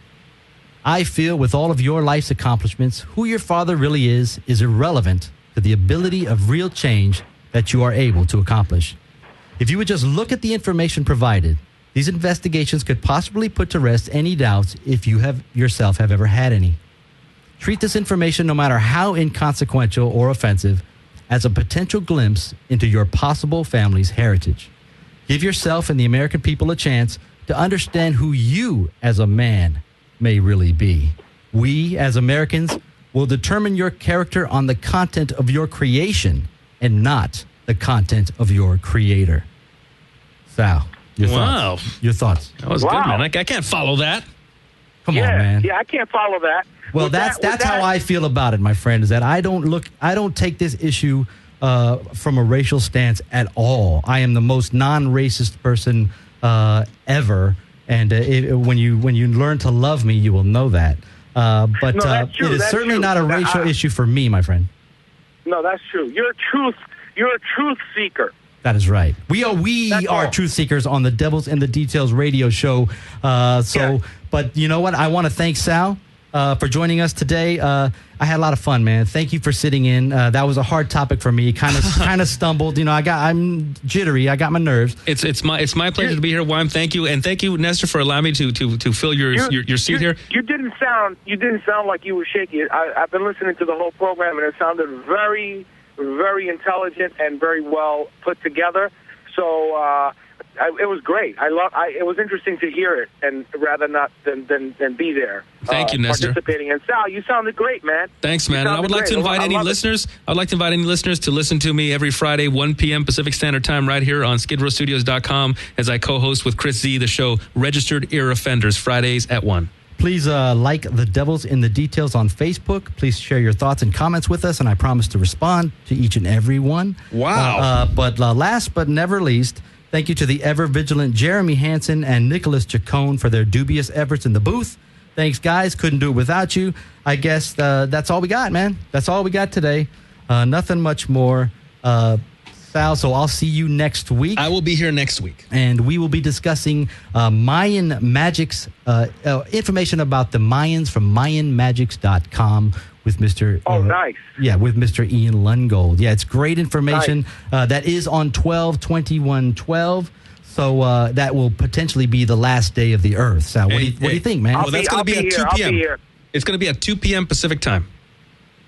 I feel with all of your life's accomplishments, who your father really is irrelevant to the ability of real change that you are able to accomplish. If you would just look at the information provided, these investigations could possibly put to rest any doubts if you yourself have ever had any. Treat this information, no matter how inconsequential or offensive, as a potential glimpse into your possible family's heritage. Give yourself and the American people a chance to understand who you as a man may really be. We, as Americans, will determine your character on the content of your creation and not the content of your creator. Sal, your thoughts? Your thoughts?
That was good, man. I can't follow that.
Come on, man.
Yeah, I can't follow that.
Well, that's how I feel about it, my friend, is that I don't take this issue from a racial stance at all. I am the most non-racist person ever, and when you learn to love me, you will know that. But it is certainly not a racial issue for me, my friend.
No, that's true. You're a truth seeker.
That is right. We are truth seekers on the Devils in the Details radio show. But you know what? I want to thank Sal for joining us today. I had a lot of fun, man. Thank you for sitting in. That was a hard topic for me. Kind of stumbled. You know, I'm jittery. I got my nerves.
It's my pleasure to be here, Wyme. Thank you, and thank you, Nestor, for allowing me to fill your seat here.
You didn't sound like you were shaky. I've been listening to the whole program, and it sounded very, very intelligent and very well put together. So it was great. It was interesting to hear it, and rather not than be there.
Thank you, Nestor.
Participating. And Sal, you sounded great, man.
Thanks, man. And I would like to invite any listeners. I'd like to invite any listeners to listen to me every Friday, 1 p.m. Pacific Standard Time, right here on SkidrowStudios.com, as I co-host with Chris Z the show Registered Ear Offenders, Fridays at 1.
Please like the Devils in the Details on Facebook. Please share your thoughts and comments with us, and I promise to respond to each and every one.
Wow.
But last but never least, thank you to the ever-vigilant Jeremy Hansen and Nicholas Chacon for their dubious efforts in the booth. Thanks, guys. Couldn't do it without you. I guess that's all we got, man. That's all we got today. Nothing much more. Sal, so I'll see you next week.
I will be here next week.
And we will be discussing Mayan Magics, information about the Mayans from MayanMagics.com with Mr.
Nice.
Yeah, with Mr. Ian Lungold. Yeah, it's great information. That is on 12/21/12. So that will potentially be the last day of the Earth. Sal, what do you think, man?
Well, that's going to be at 2 p.m. It's going to be at 2 p.m. Pacific time.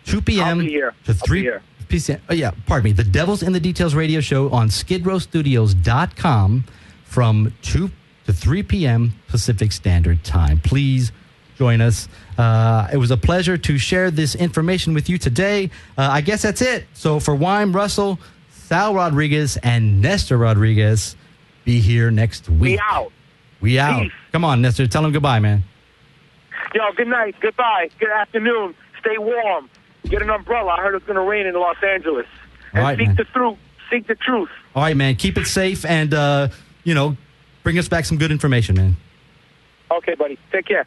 2 p.m. to 3 p.m. Pardon me. The Devil's in the Details radio show on skidrowstudios.com from 2 to 3 p.m. Pacific Standard Time. Please join us. It was a pleasure to share this information with you today. I guess that's it. So for Wyme Wruscel, Sal Rodriguez, and Nestor Rodriguez, be here next week. We out. Peace. Come on, Nestor. Tell them goodbye, man.
Yo, good night. Goodbye. Good afternoon. Stay warm. Get an umbrella. I heard it's going to rain in Los Angeles. And seek the truth.
All right, man. Keep it safe and, bring us back some good information, man.
Okay, buddy. Take care.